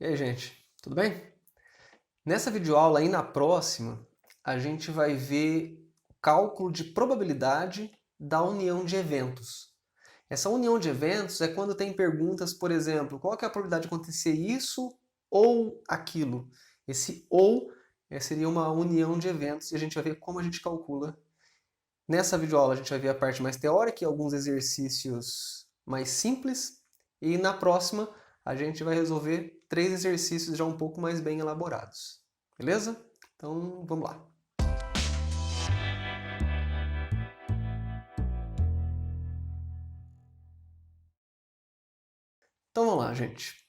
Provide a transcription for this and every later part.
E aí, gente, tudo bem? Nessa videoaula e na próxima, a gente vai ver o cálculo de probabilidade da união de eventos. Essa união de eventos é quando tem perguntas, por exemplo, qual que é a probabilidade de acontecer isso ou aquilo? Esse ou seria uma união de eventos e a gente vai ver como a gente calcula. Nessa videoaula a gente vai ver a parte mais teórica e alguns exercícios mais simples. E na próxima a gente vai resolver 3 exercícios já um pouco mais bem elaborados. Beleza? Então vamos lá. Então vamos lá, gente.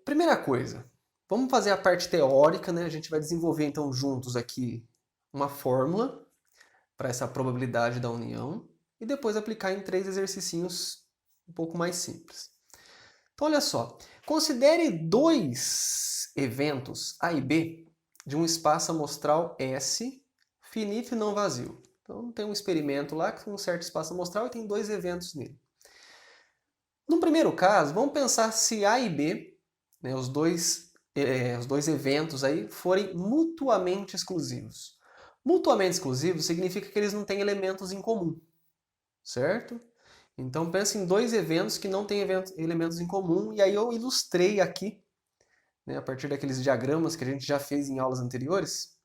Primeira coisa, vamos fazer a parte teórica, né? A gente vai desenvolver então juntos aqui uma fórmula para essa probabilidade da união e depois aplicar em 3 exercícios um pouco mais simples. Então olha só, considere 2 eventos A e B de um espaço amostral S finito e não vazio. Então tem um experimento lá com um certo espaço amostral e tem 2 eventos nele. No primeiro caso, vamos pensar se A e B, né, os dois eventos aí, forem mutuamente exclusivos. Mutuamente exclusivos significa que eles não têm elementos em comum, certo? Então pense em 2 eventos que não têm elementos em comum, e aí eu ilustrei aqui, né, a partir daqueles diagramas que a gente já fez em aulas anteriores.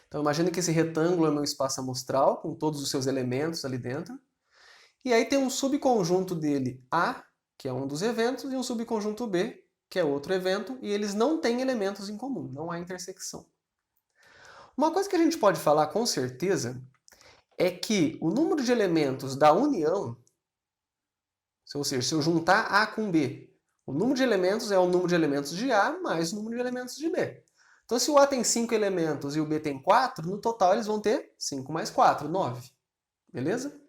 Então imagine que esse retângulo é o meu espaço amostral, com todos os seus elementos ali dentro. E aí tem um subconjunto dele A, que é um dos eventos, e um subconjunto B, que é outro evento, e eles não têm elementos em comum, não há intersecção. Uma coisa que a gente pode falar com certeza é que o número de elementos da união, ou seja, se eu juntar A com B, o número de elementos é o número de elementos de A mais o número de elementos de B. Então, se o A tem 5 elementos e o B tem 4, no total eles vão ter 5 mais 4, 9. Beleza?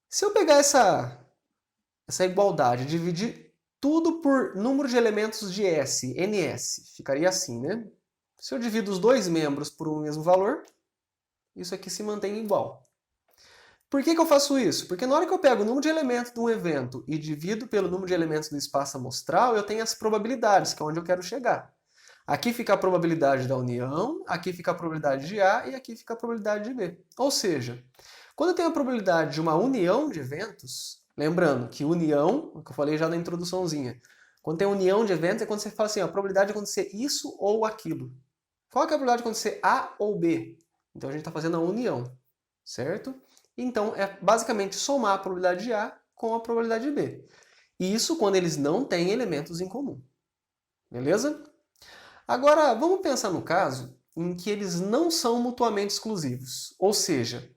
Se eu pegar essa igualdade e dividir tudo por número de elementos de S, NS, ficaria assim, né? Se eu divido os dois membros por um mesmo valor, isso aqui se mantém igual. Por que eu faço isso? Porque na hora que eu pego o número de elementos de um evento e divido pelo número de elementos do espaço amostral, eu tenho as probabilidades, que é onde eu quero chegar. Aqui fica a probabilidade da união, aqui fica a probabilidade de A e aqui fica a probabilidade de B. Ou seja, quando eu tenho a probabilidade de uma união de eventos, lembrando que união, o que eu falei já na introduçãozinha, quando tem união de eventos é quando você fala assim, a probabilidade de acontecer isso ou aquilo. Qual é a probabilidade de acontecer A ou B? Então a gente está fazendo a união, certo? Então é basicamente somar a probabilidade de A com a probabilidade de B. Isso quando eles não têm elementos em comum. Beleza? Agora, vamos pensar no caso em que eles não são mutuamente exclusivos. Ou seja,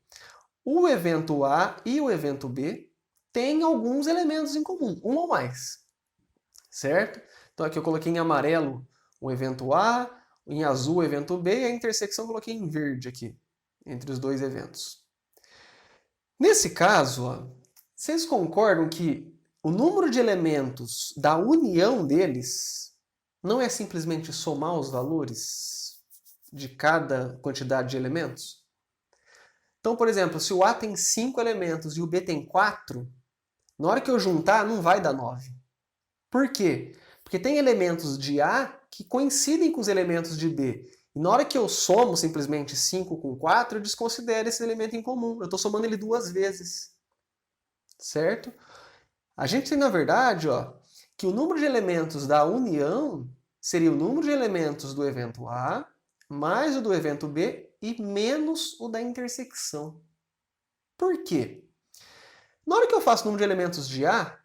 o evento A e o evento B têm alguns elementos em comum, um ou mais. Certo? Então aqui eu coloquei em amarelo o evento A, em azul o evento B e a intersecção eu coloquei em verde aqui, entre os dois eventos. Nesse caso, ó, vocês concordam que o número de elementos da união deles não é simplesmente somar os valores de cada quantidade de elementos? Então, por exemplo, se o A tem 5 elementos e o B tem 4, na hora que eu juntar não vai dar 9. Por quê? Porque tem elementos de A que coincidem com os elementos de B. E na hora que eu somo simplesmente 5 com 4, eu desconsidero esse elemento em comum. Eu estou somando ele 2 vezes. Certo? A gente tem, na verdade, ó, que o número de elementos da união seria o número de elementos do evento A mais o do evento B e menos o da intersecção. Por quê? Na hora que eu faço o número de elementos de A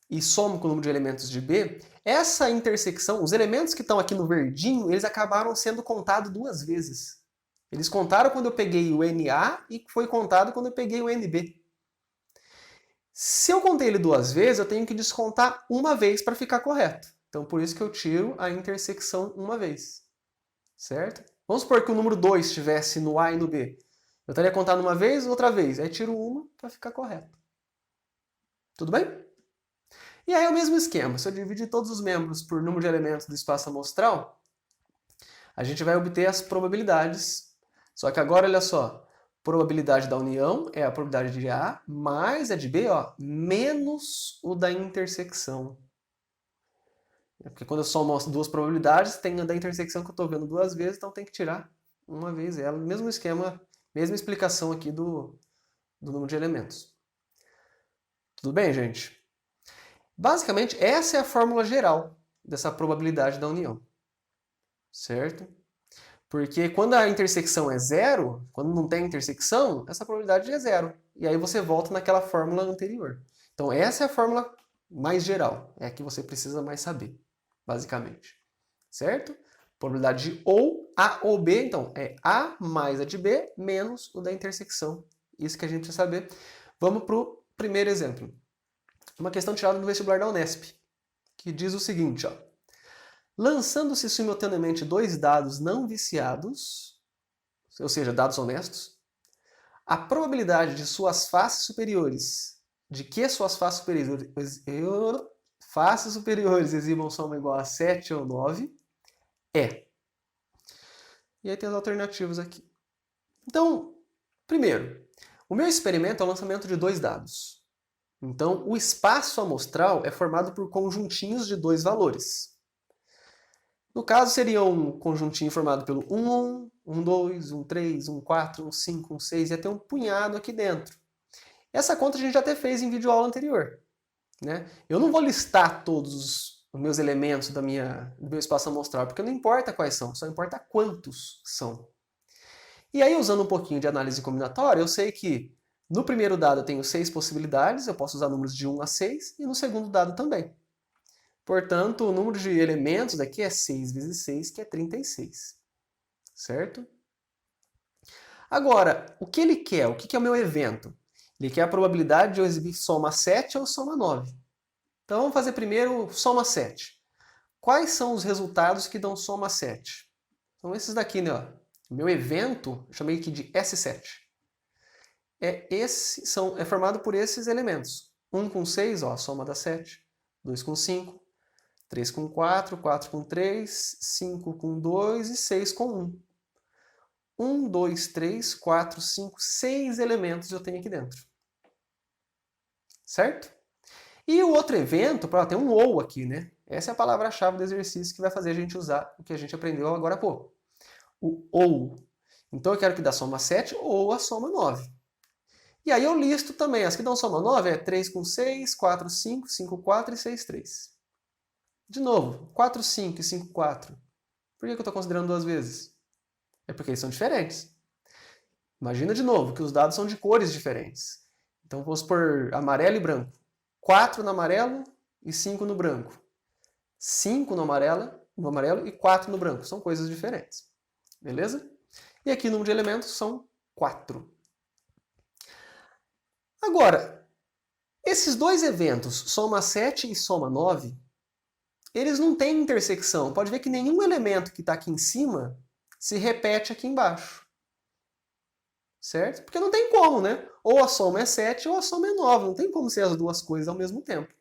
e somo com o número de elementos de B, essa intersecção, os elementos que estão aqui no verdinho, eles acabaram sendo contados 2 vezes. Eles contaram quando eu peguei o NA e foi contado quando eu peguei o NB. Se eu contei ele 2 vezes, eu tenho que descontar uma vez para ficar correto. Então, por isso que eu tiro a intersecção uma vez. Certo? Vamos supor que o número 2 estivesse no A e no B. Eu estaria contando uma vez, outra vez. Aí tiro uma para ficar correto. Tudo bem? E aí é o mesmo esquema. Se eu dividir todos os membros por número de elementos do espaço amostral, a gente vai obter as probabilidades. Só que agora, olha só, probabilidade da união é a probabilidade de A mais a de B, ó, menos o da intersecção. Porque quando eu somo as duas probabilidades, tem a da intersecção que eu estou vendo duas vezes, então tem que tirar uma vez ela. Mesmo esquema, mesma explicação aqui do número de elementos. Tudo bem, gente? Basicamente, essa é a fórmula geral dessa probabilidade da união. Certo? Porque quando a intersecção é zero, quando não tem intersecção, essa probabilidade é zero. E aí você volta naquela fórmula anterior. Então essa é a fórmula mais geral. É a que você precisa mais saber, basicamente. Certo? Probabilidade de ou A ou B, então é A mais a de B menos o da intersecção. Isso que a gente precisa saber. Vamos para o primeiro exemplo. Uma questão tirada do vestibular da Unesp, que diz o seguinte, ó. Lançando-se simultaneamente dois dados não viciados, ou seja, dados honestos, a probabilidade de suas faces superiores, de que suas faces superiores exibam soma igual a 7 ou 9, é. E aí tem as alternativas aqui. Então, primeiro, o meu experimento é o lançamento de dois dados. Então, o espaço amostral é formado por conjuntinhos de dois valores. No caso, seria um conjuntinho formado pelo 1, 1, 2, 1, 3, 1, 4, 1, 5, 1, 6, e ia ter um punhado aqui dentro. Essa conta a gente já até fez em videoaula anterior. Né? Eu não vou listar todos os meus elementos do meu espaço amostral, porque não importa quais são, só importa quantos são. E aí, usando um pouquinho de análise combinatória, eu sei que no primeiro dado eu tenho 6 possibilidades, eu posso usar números de 1 a 6, e no segundo dado também. Portanto, o número de elementos daqui é 6 vezes 6, que é 36. Certo? Agora, o que ele quer? O que é o meu evento? Ele quer a probabilidade de eu exibir soma 7 ou soma 9. Então, vamos fazer primeiro soma 7. Quais são os resultados que dão soma 7? São esses daqui, né? Ó. O meu evento, eu chamei aqui de S7. É formado por esses elementos. 1 com 6, ó, a soma dá 7. 2 com 5. 3 com 4, 4 com 3, 5 com 2 e 6 com 1. 1, 2, 3, 4, 5, 6 elementos eu tenho aqui dentro. Certo? E o outro evento, tem um ou aqui, né? Essa é a palavra-chave do exercício que vai fazer a gente usar o que a gente aprendeu agora há pouco. O ou. Então eu quero que dê soma 7 ou a soma 9. E aí eu listo também. As que dão soma 9 é 3 com 6, 4, 5, 5, 4 e 6, 3. De novo, 4, 5 e 5, 4. Por que eu estou considerando duas vezes? É porque eles são diferentes. Imagina de novo que os dados são de cores diferentes. Então vamos por amarelo e branco. 4 no amarelo e 5 no branco. 5 no amarelo e 4 no branco. São coisas diferentes. Beleza? E aqui o número de elementos são 4. Agora, esses dois eventos, soma 7 e soma 9, eles não têm intersecção. Pode ver que nenhum elemento que está aqui em cima se repete aqui embaixo. Certo? Porque não tem como, né? Ou a soma é 7 ou a soma é 9. Não tem como ser as duas coisas ao mesmo tempo.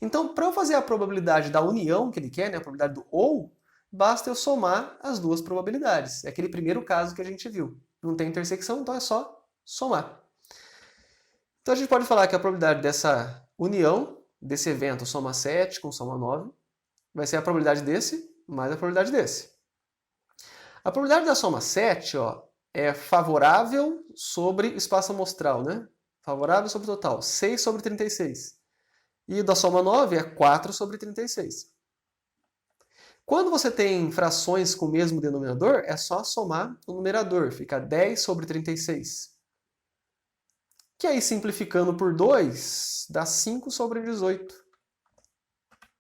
Então, para eu fazer a probabilidade da união que ele quer, né, a probabilidade do ou, basta eu somar as duas probabilidades. É aquele primeiro caso que a gente viu. Não tem intersecção, então é só somar. Então a gente pode falar que a probabilidade dessa união, desse evento soma 7 com soma 9, vai ser a probabilidade desse mais a probabilidade desse. A probabilidade da soma 7, ó, é favorável sobre espaço amostral, né? Favorável sobre total, 6 sobre 36. E da soma 9 é 4 sobre 36. Quando você tem frações com o mesmo denominador, é só somar o numerador, fica 10 sobre 36. Que aí, simplificando por 2, dá 5 sobre 18.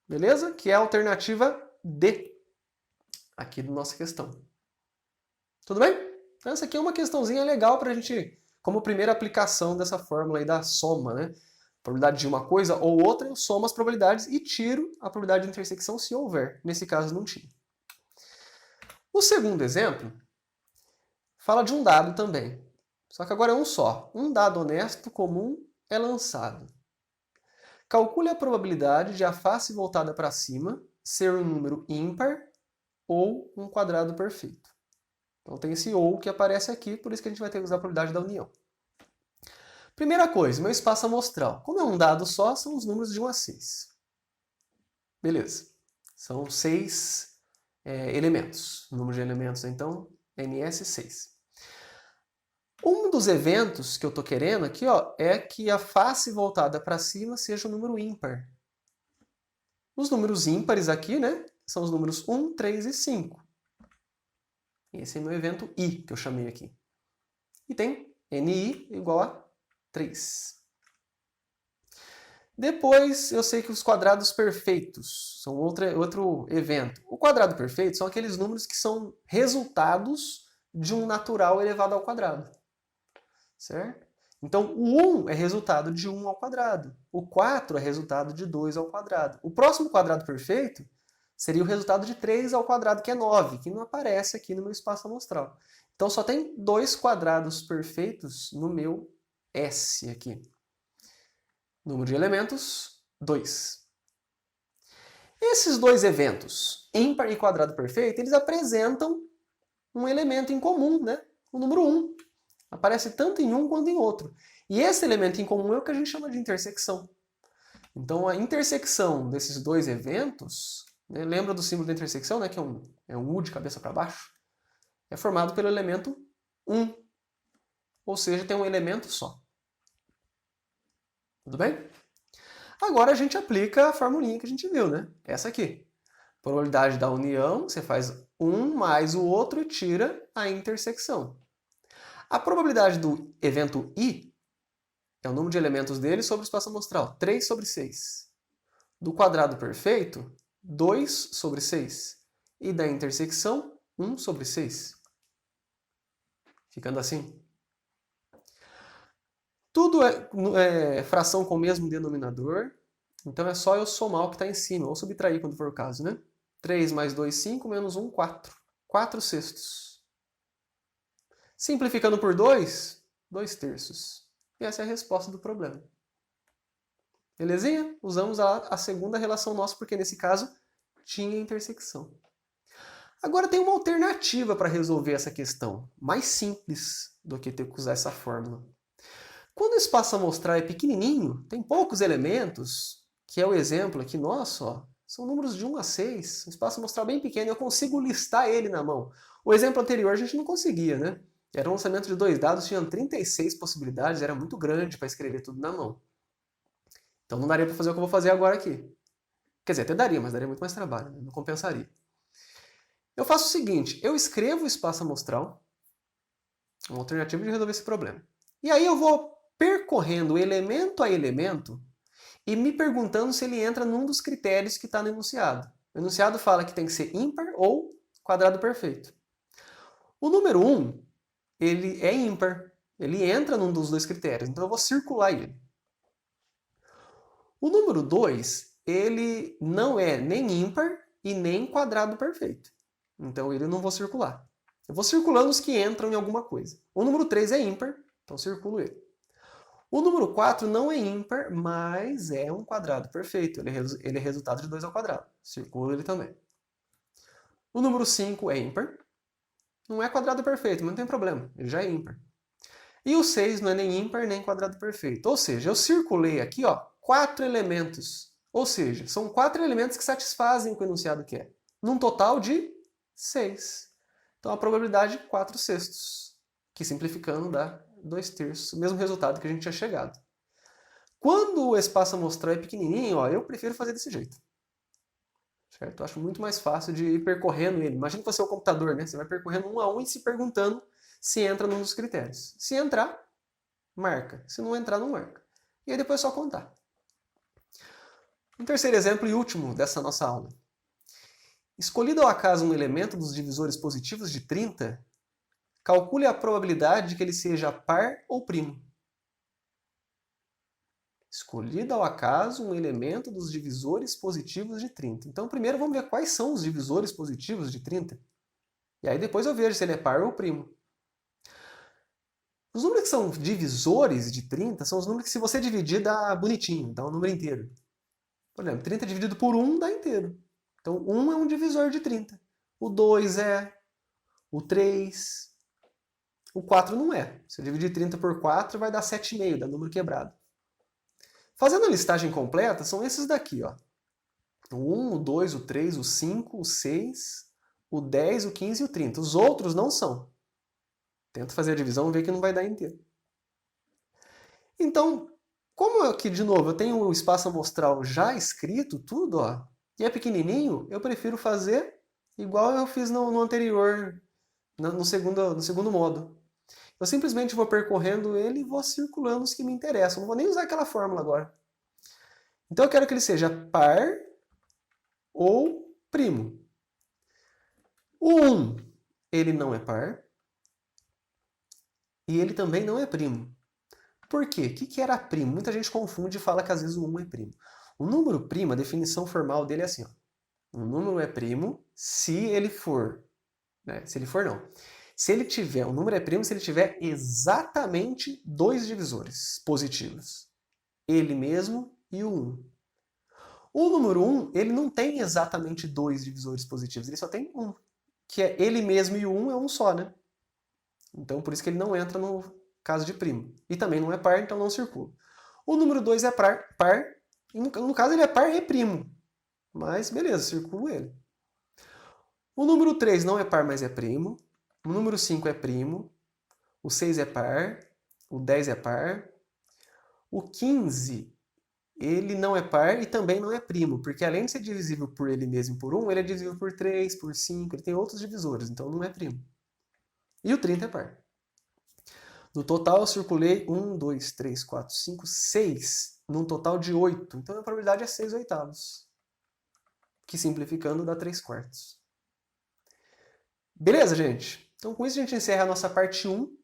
Beleza? Que é a alternativa D aqui da nossa questão. Tudo bem? Então, essa aqui é uma questãozinha legal para a gente, como primeira aplicação dessa fórmula aí da soma, né? Probabilidade de uma coisa ou outra, eu somo as probabilidades e tiro a probabilidade de intersecção se houver. Nesse caso, não tinha. O segundo exemplo fala de um dado também. Só que agora é um só. Um dado honesto comum é lançado. Calcule a probabilidade de a face voltada para cima ser um número ímpar ou um quadrado perfeito. Então tem esse ou que aparece aqui, por isso que a gente vai ter que usar a probabilidade da união. Primeira coisa, meu espaço amostral. Como é um dado só, são os números de 1 a 6. Beleza. São 6 elementos. O número de elementos, então, NS6. Um dos eventos que eu estou querendo aqui, ó, é que a face voltada para cima seja um número ímpar. Os números ímpares aqui, né, são os números 1, 3 e 5. Esse é meu evento I, que eu chamei aqui. E tem NI igual a 3. Depois, eu sei que os quadrados perfeitos são outro evento. O quadrado perfeito são aqueles números que são resultados de um natural elevado ao quadrado. Certo? Então, o 1 é resultado de 1 ao quadrado. O 4 é resultado de 2 ao quadrado. O próximo quadrado perfeito seria o resultado de 3 ao quadrado, que é 9, que não aparece aqui no meu espaço amostral. Então, só tem 2 quadrados perfeitos no meu S aqui. Número de elementos, 2. Esses dois eventos, ímpar e quadrado perfeito, eles apresentam um elemento em comum, né? O número 1. Aparece tanto em um quanto em outro. E esse elemento em comum é o que a gente chama de intersecção. Então, a intersecção desses dois eventos, né, lembra do símbolo da intersecção, né, que é um U de cabeça para baixo? É formado pelo elemento 1. Ou seja, tem um elemento só. Tudo bem? Agora a gente aplica a formulinha que a gente viu, né? Essa aqui. Probabilidade da união, você faz um mais o outro e tira a intersecção. A probabilidade do evento I é o número de elementos dele sobre o espaço amostral, 3 sobre 6. Do quadrado perfeito, 2 sobre 6. E da intersecção, 1 sobre 6. Ficando assim. Tudo é fração com o mesmo denominador, então é só eu somar o que está em cima, ou subtrair quando for o caso, né? 3 mais 2, 5, menos 1, 4. 4 sextos. Simplificando por 2, 2 terços. E essa é a resposta do problema. Belezinha? Usamos a segunda relação nossa, porque nesse caso tinha intersecção. Agora tem uma alternativa para resolver essa questão, mais simples do que ter que usar essa fórmula. Quando o espaço amostral é pequenininho, tem poucos elementos, que é o exemplo aqui nosso, ó, são números de 1 a 6, um espaço amostral bem pequeno, eu consigo listar ele na mão. O exemplo anterior a gente não conseguia, né? Era um lançamento de 2 dados, tinha 36 possibilidades, era muito grande para escrever tudo na mão. Então não daria para fazer o que eu vou fazer agora aqui. Quer dizer, até daria, mas daria muito mais trabalho, né? Não compensaria. Eu faço o seguinte, eu escrevo o espaço amostral, uma alternativa de resolver esse problema. E aí eu vou percorrendo elemento a elemento e me perguntando se ele entra num dos critérios que está no enunciado. O enunciado fala que tem que ser ímpar ou quadrado perfeito. O número 1, ele é ímpar. Ele entra num dos dois critérios, então eu vou circular ele. O número 2, ele não é nem ímpar e nem quadrado perfeito. Então ele não vou circular. Eu vou circulando os que entram em alguma coisa. O número 3 é ímpar, então circulo ele. O número 4 não é ímpar, mas é um quadrado perfeito. Ele é resultado de 2 ao quadrado. Circulo ele também. O número 5 é ímpar. Não é quadrado perfeito, mas não tem problema. Ele já é ímpar. E o 6 não é nem ímpar, nem quadrado perfeito. Ou seja, eu circulei aqui 4 elementos. Ou seja, são 4 elementos que satisfazem o que o enunciado quer. Num total de 6. Então a probabilidade 4 sextos. Que simplificando dá 2 terços, o mesmo resultado que a gente tinha chegado. Quando o espaço amostral é pequenininho, eu prefiro fazer desse jeito. Certo? Eu acho muito mais fácil de ir percorrendo ele. Imagina que você é o computador, né? Você vai percorrendo um a um e se perguntando se entra num dos critérios. Se entrar, marca. Se não entrar, não marca. E aí depois é só contar. Um terceiro exemplo e último dessa nossa aula. Escolhido ao acaso um elemento dos divisores positivos de 30, calcule a probabilidade de que ele seja par ou primo. Escolhido ao acaso um elemento dos divisores positivos de 30. Então, primeiro vamos ver quais são os divisores positivos de 30. E aí depois eu vejo se ele é par ou primo. Os números que são divisores de 30 são os números que, se você dividir, dá bonitinho, dá um número inteiro. Por exemplo, 30 dividido por 1 dá inteiro. Então, 1 é um divisor de 30. O 2 é, o 3... O 4 não é. Se eu dividir 30 por 4, vai dar 7,5, dá número quebrado. Fazendo a listagem completa, são esses daqui. O 1, o 2, o 3, o 5, o 6, o 10, o 15 e o 30. Os outros não são. Tenta fazer a divisão e ver que não vai dar inteiro. Então, como aqui, de novo, eu tenho o espaço amostral já escrito, tudo, ó, e é pequenininho, eu prefiro fazer igual eu fiz no anterior, no segundo modo. Eu simplesmente vou percorrendo ele e vou circulando os que me interessam. Não vou nem usar aquela fórmula agora. Então eu quero que ele seja par ou primo. O 1, ele não é par. E ele também não é primo. Por quê? O que era primo? Muita gente confunde e fala que às vezes o 1 é primo. O número primo, a definição formal dele é assim. Ó. O número é primo se ele for... Né? Se ele for, não. Se ele tiver... O número é primo se ele tiver exatamente 2 divisores positivos. Ele mesmo e o 1. O número 1, ele não tem exatamente 2 divisores positivos. Ele só tem 1. Que é ele mesmo e o 1 é um só, né? Então, por isso que ele não entra no caso de primo. E também não é par, então não circula. O número 2 é par e no caso ele é par e primo. Mas, beleza, circulo ele. O número 3 não é par, mas é primo. O número 5 é primo. O 6 é par. O 10 é par. O 15, ele não é par e também não é primo, porque além de ser divisível por ele mesmo e por 1, ele é divisível por 3, por 5, ele tem outros divisores, então não é primo. E o 30 é par. No total eu circulei 1, 2, 3, 4, 5, 6, num total de 8. Então a probabilidade é 6 oitavos. Que simplificando dá 3 quartos. Beleza, gente? Então com isso a gente encerra a nossa parte 1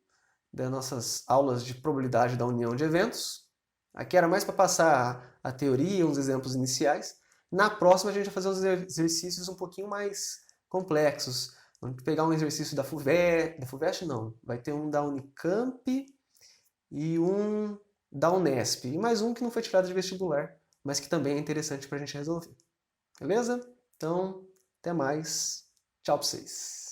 das nossas aulas de probabilidade da união de eventos. Aqui era mais para passar a teoria, uns exemplos iniciais. Na próxima a gente vai fazer uns exercícios um pouquinho mais complexos. Vamos pegar um exercício da FUVEST não, vai ter um da Unicamp e um da Unesp. E mais um que não foi tirado de vestibular, mas que também é interessante para a gente resolver. Beleza? Então, até mais. Tchau para vocês.